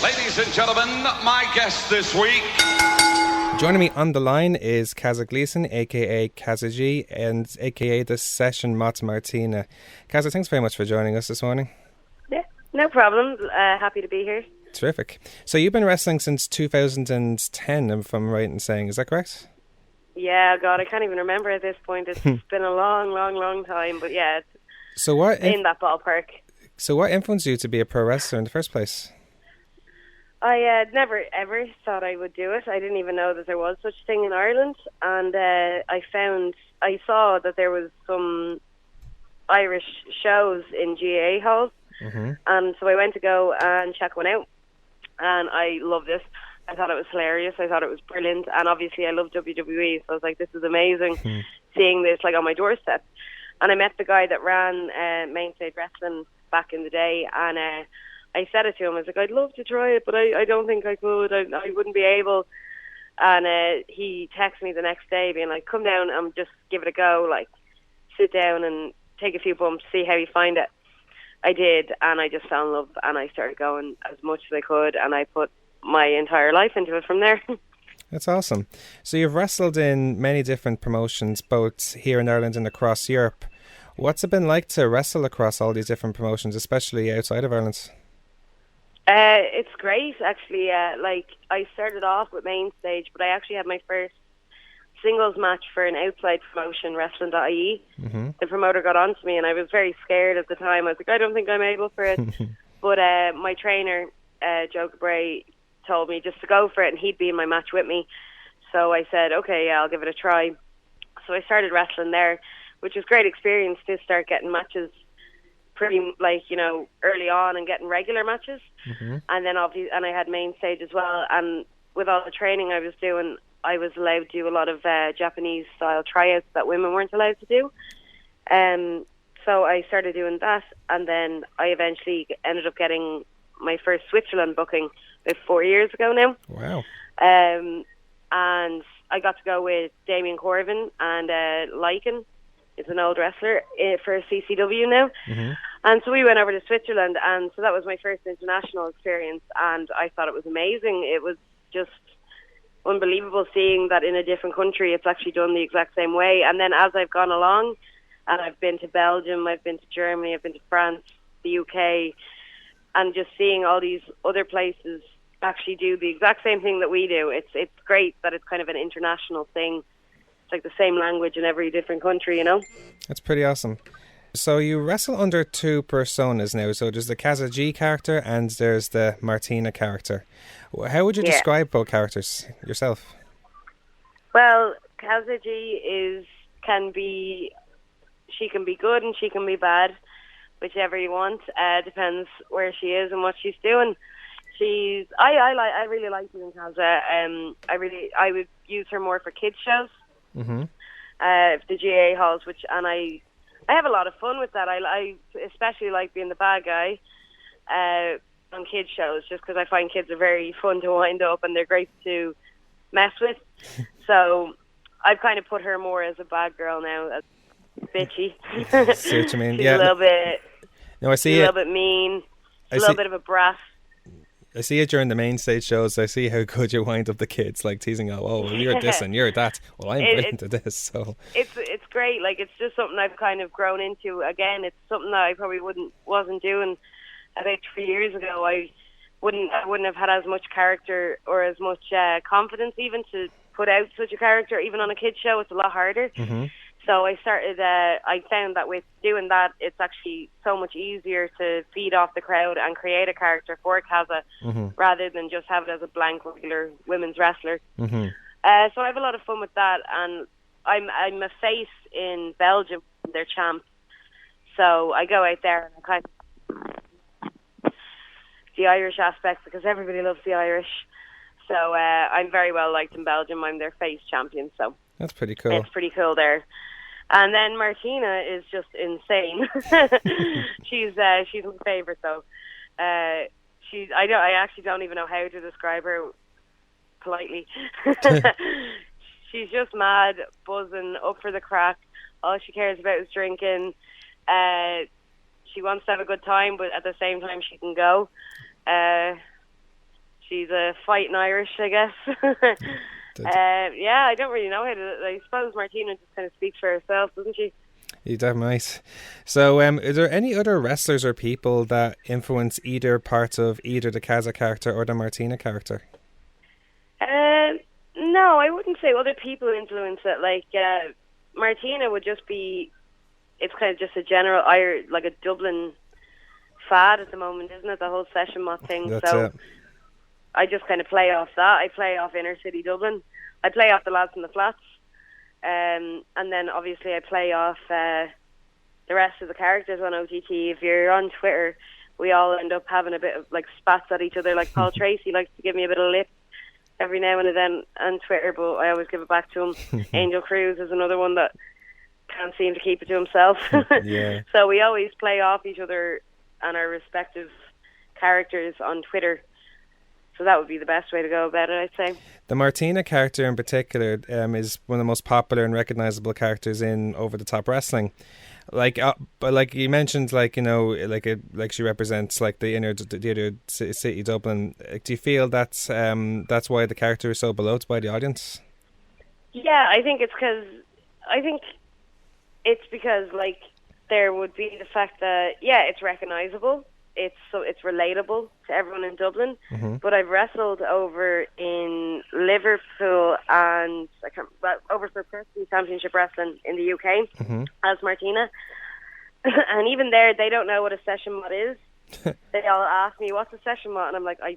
Ladies and gentlemen, my guest this week. Joining me on the line is Kazza Gleeson, aka Kazza G, and aka the Session Moth Martina. Kazza, thanks very much for joining us this morning. Yeah, no problem. Happy to be here. Terrific. So you've been wrestling since 2010, if I'm right in saying, is that correct? Yeah, God, I can't even remember at this point. It's been a long time, but yeah, it's in that ballpark. So what influenced you to be a pro wrestler in the first place? I never ever thought I would do it. I didn't even know that there was such a thing in Ireland, and I saw that there was some Irish shows in GAA halls, and so I went to go and check one out, and I loved it. I thought it was hilarious. I thought it was brilliant, and obviously I love WWE, so I was like, this is amazing, seeing this like on my doorstep. And I met the guy that ran Main Stage Wrestling back in the day, and I said it to him. I was like, I'd love to try it, but I don't think I could. I wouldn't be able. And he texted me the next day being like, come down and just give it a go. Like, sit down and take a few bumps, see how you find it. I did, and I just fell in love, and I started going as much as I could, and I put my entire life into it from there. That's awesome. So you've wrestled in many different promotions, both here in Ireland and across Europe. What's it been like to wrestle across all these different promotions, especially outside of Ireland? It's great, actually. Like, I started off with Main Stage, but I actually had my first singles match for an outside promotion, Wrestling.ie. The promoter got on to me, and I was very scared at the time. I was like, I don't think I'm able for it. But my trainer, Joe Cabray, told me just to go for it, and he'd be in my match with me. So I said, okay, yeah, I'll give it a try. So I started wrestling there, which was a great experience to start getting matches pretty, like, you know, early on and getting regular matches. And then obviously, and I had Main Stage as well. And with all the training I was doing, I was allowed to do a lot of Japanese style tryouts that women weren't allowed to do. So I started doing that, and then I eventually ended up getting my first Switzerland booking about 4 years ago now. Wow. And I got to go with Damien Corvin and Lycan. Is an old wrestler for CCW now. And so we went over to Switzerland, and so that was my first international experience, and I thought it was amazing. It was just unbelievable seeing that in a different country it's actually done the exact same way. And then as I've gone along, and I've been to Belgium, I've been to Germany, I've been to France, the UK, and just seeing all these other places actually do the exact same thing that we do. It's great that it's kind of an international thing. It's like the same language in every different country, you know? That's pretty awesome. So you wrestle under two personas now. So there's the Kazza G character and there's the Martina character. How would you describe both characters yourself? Well, Kazza G can be good and she can be bad, whichever you want. Depends where she is and what she's doing. I really like doing Kazza. I would use her more for kids shows. The GA halls, and I have a lot of fun with that. I especially like being the bad guy on kids shows, just because I find kids are very fun to wind up and they're great to mess with. So I've kind of put her more as a bad girl now, as bitchy. See what you mean? She's a little bit. No, I see a little bit mean. A little bit of a brat. I see it during the Main Stage shows. I see how good you wind up the kids, like teasing out, oh, well, you're this and you're that. Well, I'm brilliant at this. So it's great. Like, it's just something I've kind of grown into. Again, it's something that I probably wasn't doing about 3 years ago. I wouldn't have had as much character or as much confidence even to put out such a character. Even on a kids show, it's a lot harder. So I started. I found that with doing that, it's actually so much easier to feed off the crowd and create a character for Kazza, rather than just have it as a blank regular women's wrestler. So I have a lot of fun with that, and I'm a face in Belgium. They're champ, so I go out there and I kind of the Irish aspect, because everybody loves the Irish. So I'm very well liked in Belgium. I'm their face champion, so that's pretty cool. It's pretty cool there. And then Martina is just insane. She's my favorite, though. I actually don't even know how to describe her politely. She's just mad, buzzing, up for the crack. All she cares about is drinking. She wants to have a good time, but at the same time she can go. the fighting Irish, I guess. I don't really know how to. I suppose Martina just kind of speaks for herself, doesn't she? You damn right. So, are there any other wrestlers or people that influence either part of either the Kazza character or the Martina character? No, I wouldn't say other people influence it. Like, Martina would just be, it's kind of just a general, like a Dublin fad at the moment, isn't it? The whole Session Moth thing. That's so it. I just kind of play off that. I play off inner city Dublin. I play off the lads in the flats. And then obviously I play off the rest of the characters on OTT. If you're on Twitter, we all end up having a bit of like spats at each other. Like Paul Tracy likes to give me a bit of lip every now and then on Twitter, but I always give it back to him. Angel Cruz is another one that can't seem to keep it to himself. Yeah. So we always play off each other and our respective characters on Twitter. So that would be the best way to go about it, I'd say. The Martina character in particular is one of the most popular and recognizable characters in over-the-top wrestling. Like you mentioned, like she represents like the inner city Dublin. Do you feel that's why the character is so beloved by the audience? Yeah, I think it's because like there would be the fact that it's recognizable. It's relatable to everyone in Dublin. Mm-hmm. But I've wrestled over in Liverpool and over for Preston Championship Wrestling in the UK mm-hmm. as Martina. And even there, they don't know what a Session Moth is. They all ask me, what's a Session Moth? And I'm like, I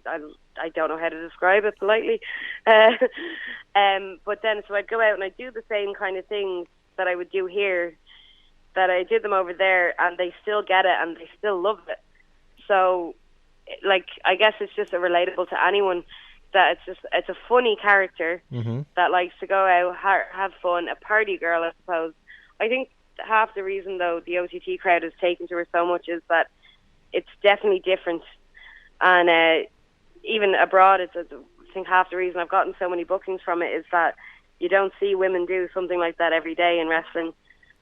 don't know how to describe it politely. But then, so I'd go out and I'd do the same kind of things that I would do here, that I did them over there, and they still get it and they still love it. So, like, I guess it's just relatable to anyone, that it's a funny character mm-hmm. that likes to go out, have fun, a party girl, I suppose. I think half the reason, though, the OTT crowd has taken to her so much is that it's definitely different. And even abroad, I think half the reason I've gotten so many bookings from it is that you don't see women do something like that every day in wrestling.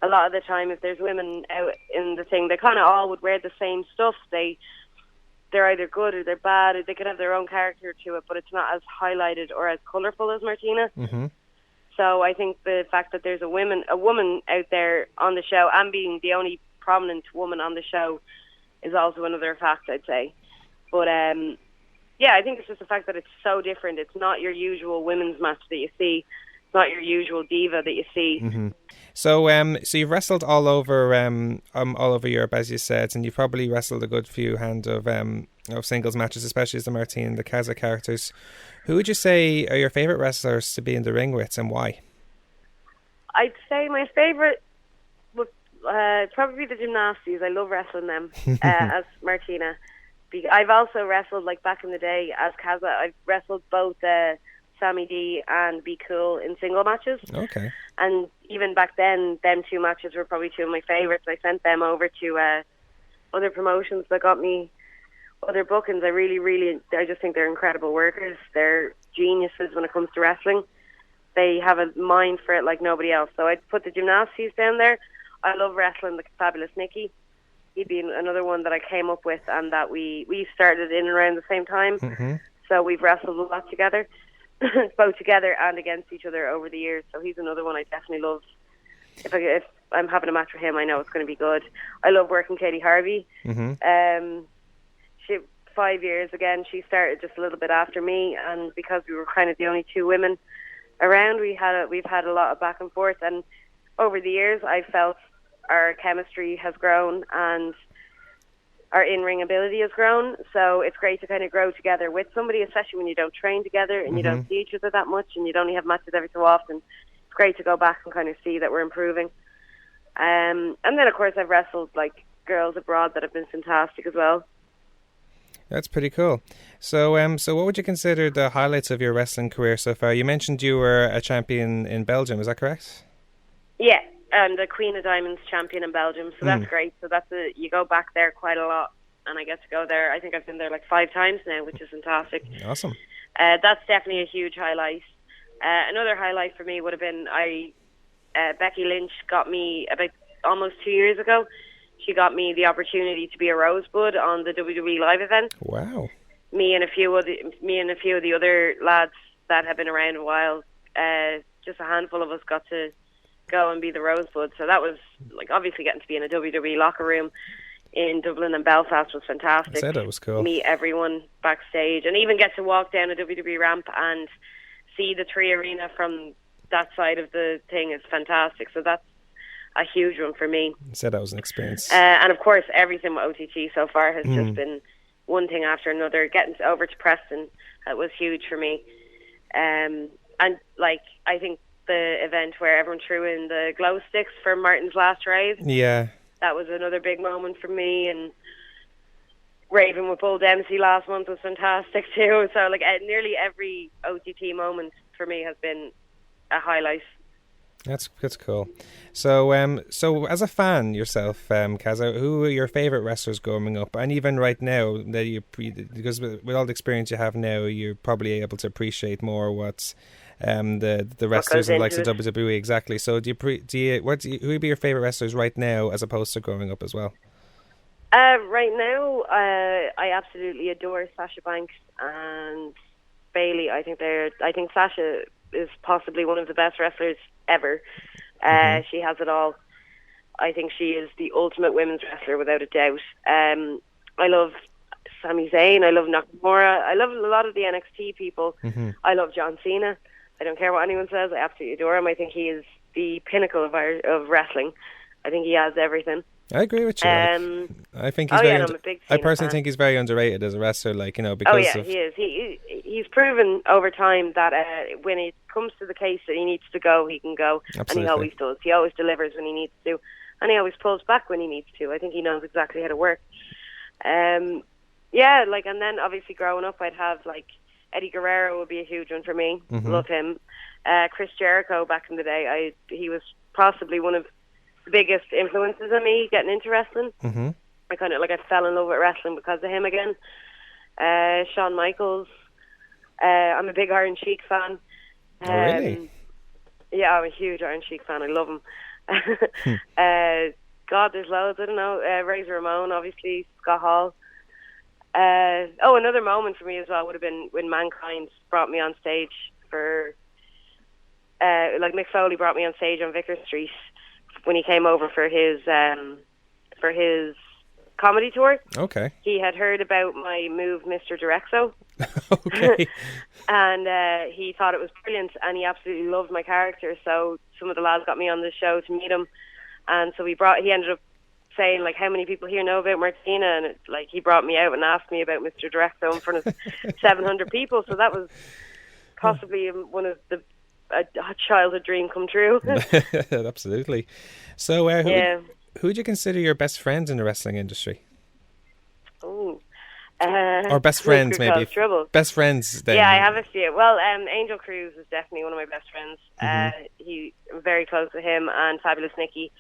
A lot of the time, if there's women out in the thing, they kind of all would wear the same stuff. They're either good or they're bad, or they could have their own character to it, but it's not as highlighted or as colourful as Martina. Mm-hmm. So I think the fact that there's a woman out there on the show, and being the only prominent woman on the show, is also another fact, I'd say. But I think it's just the fact that it's so different. It's not your usual women's match that you see. It's not your usual diva that you see. Mm-hmm. So you've wrestled all over Europe, as you said, and you've probably wrestled a good few hand of singles matches, especially as the Martina and the Kazza characters. Who would you say are your favourite wrestlers to be in the ring with, and why? I'd say my favourite would probably the Gymnasties. I love wrestling them as Martina. I've also wrestled, like back in the day, as Kazza. I've wrestled both Sammy D and Be Cool in single matches. Okay. And even back then, them two matches were probably two of my favourites. I sent them over to other promotions that got me other bookings. I just think they're incredible workers. They're geniuses when it comes to wrestling. They have a mind for it like nobody else. So I'd put the Gymnasties down there. I love wrestling the Fabulous Nikki. He'd be another one that I came up with, and that we started in and around the same time. Mm-hmm. So we've wrestled a lot together. Both together and against each other over the years. So he's another one I definitely love. If I'm having a match with him, I know it's going to be good. I love working Katie Harvey. Mm-hmm. She 5 years again. She started just a little bit after me, and because we were kind of the only two women around, we've had a lot of back and forth. And over the years, I felt our chemistry has grown and our in-ring ability has grown, so it's great to kind of grow together with somebody, especially when you don't train together and you don't see each other that much and you'd only have matches every so often. It's great to go back and kind of see that we're improving. And then, of course, I've wrestled like girls abroad that have been fantastic as well. That's pretty cool. So what would you consider the highlights of your wrestling career so far? You mentioned you were a champion in Belgium, is that correct? Yeah. And the Queen of Diamonds champion in Belgium, so that's great. So you go back there quite a lot, and I get to go there. I think I've been there like 5 times now, which is fantastic. Awesome. That's definitely a huge highlight. Another highlight for me would have been Becky Lynch got me about almost 2 years ago. She got me the opportunity to be a Rosebud on the WWE live event. Wow. me and a few of the other lads that have been around a while, just a handful of us got to go and be the Rosebuds. So that was like obviously getting to be in a WWE locker room in Dublin and Belfast was fantastic. I said it was cool. Meet everyone backstage and even get to walk down a WWE ramp and see the Tree Arena from that side of the thing is fantastic. So that's a huge one for me. I said that was an experience. And of course, everything with OTT so far has just been one thing after another. Getting over to Preston was huge for me. And like I think the event where everyone threw in the glow sticks for Martin's last race. Yeah. That was another big moment for me, and raving with Bull Dempsey last month was fantastic too. So like nearly every OTT moment for me has been a highlight. That's cool. So so as a fan yourself, Kazza, who are your favourite wrestlers growing up, and even right now that because with all the experience you have now, you're probably able to appreciate more what's the wrestlers and likes of WWE exactly. So who would be your favourite wrestlers right now as opposed to growing up as well? Right now, I absolutely adore Sasha Banks and Bayley. I think Sasha is possibly one of the best wrestlers ever. She has it all. I think she is the ultimate women's wrestler without a doubt. I love Sami Zayn. I love Nakamura. I love a lot of the NXT people. I love John Cena. I don't care what anyone says. I absolutely adore him. I think he is the pinnacle of wrestling. I think he has everything. I agree with you. I think he's I personally think he's very underrated as a wrestler. Like because he is. He's proven over time that when it comes to the case that he needs to go, he can go, Absolutely. And he always does. He always delivers when he needs to, and he always pulls back when he needs to. I think he knows exactly how to work. And then obviously growing up, I'd have like Eddie Guerrero would be a huge one for me. Love him. Chris Jericho back in the day, he was possibly one of the biggest influences on me getting into wrestling. I kind of I fell in love with wrestling because of him again. Shawn Michaels. I'm a big Iron Sheik fan. Oh, really? Yeah, I'm a huge Iron Sheik fan. I love him. God, there's loads. I don't know. Razor Ramon, obviously. Scott Hall. Another moment for me as well would have been when Mankind brought me on stage for Mick Foley brought me on stage on Vicar Street when he came over for his comedy tour. Okay. He had heard about my move, Mr. Direxo. Okay. And he thought it was brilliant, and he absolutely loved my character. So some of the lads got me on the show to meet him, and so he ended up saying like, how many people here know about Martina, and he brought me out and asked me about Mr. Direxo in front of 700 people. So that was possibly one of a childhood dream come true. Absolutely. So who would you consider your best friends in the wrestling industry? Oh, or best friends maybe. Best friends then. Yeah, I have a few. Well, Angel Cruz is definitely one of my best friends. I'm very close to him, and Fabulous Nikki.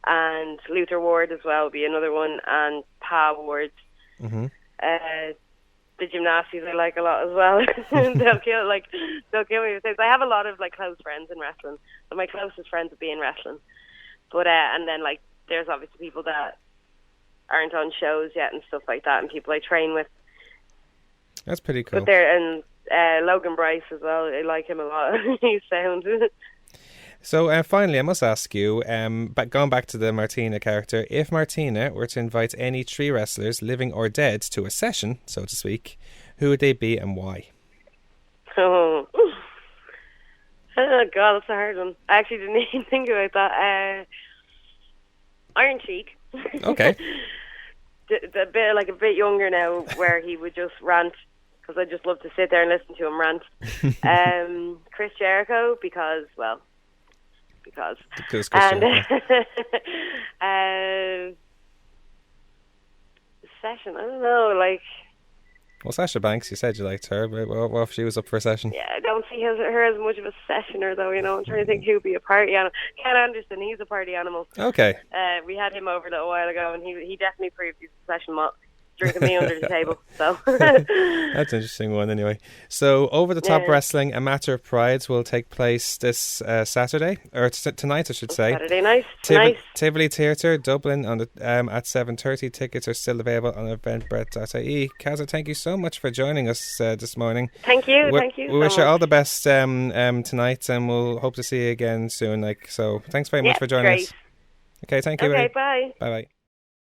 And Luther Ward as well would be another one, and Pa Ward. The gymnasties I like a lot as well. they'll kill me with this. I have a lot of close friends in wrestling, but my closest friends would be in wrestling. But and then there's obviously people that aren't on shows yet and stuff like that, and people I train with. That's pretty cool. But and Logan Bryce as well. I like him a lot. He's sound. So finally, I must ask you, going back to the Martina character, if Martina were to invite any three wrestlers, living or dead, to a session, so to speak, who would they be and why? Oh God, that's a hard one. I actually didn't even think about that. Iron Sheik. Okay. a bit younger now, where he would just rant, because I just love to sit there and listen to him rant. Chris Jericho, because and Session, I don't know, well, Sasha Banks, you said you liked her, but what if she was up for a session? Yeah, I don't see her as much of a sessioner, though. I'm trying to think who'd be a party animal. Ken Anderson, he's a party animal. Okay. We had him over a little while ago, and he definitely proved he's a session moth. drinking me under the table. So that's an interesting one. Anyway, so Over the Top Wrestling, a Matter of Pride, will take place this Saturday, or tonight, I should say. Saturday night. Tonight. Tivoli Theatre, Dublin, on the at 7:30. Tickets are still available on eventbrite.ie. Kazza, thank you so much for joining us this morning. Thank you. We wish you all the best tonight, and we'll hope to see you again soon. So, thanks very much for joining us. Okay, thank you. Okay, bye. Bye.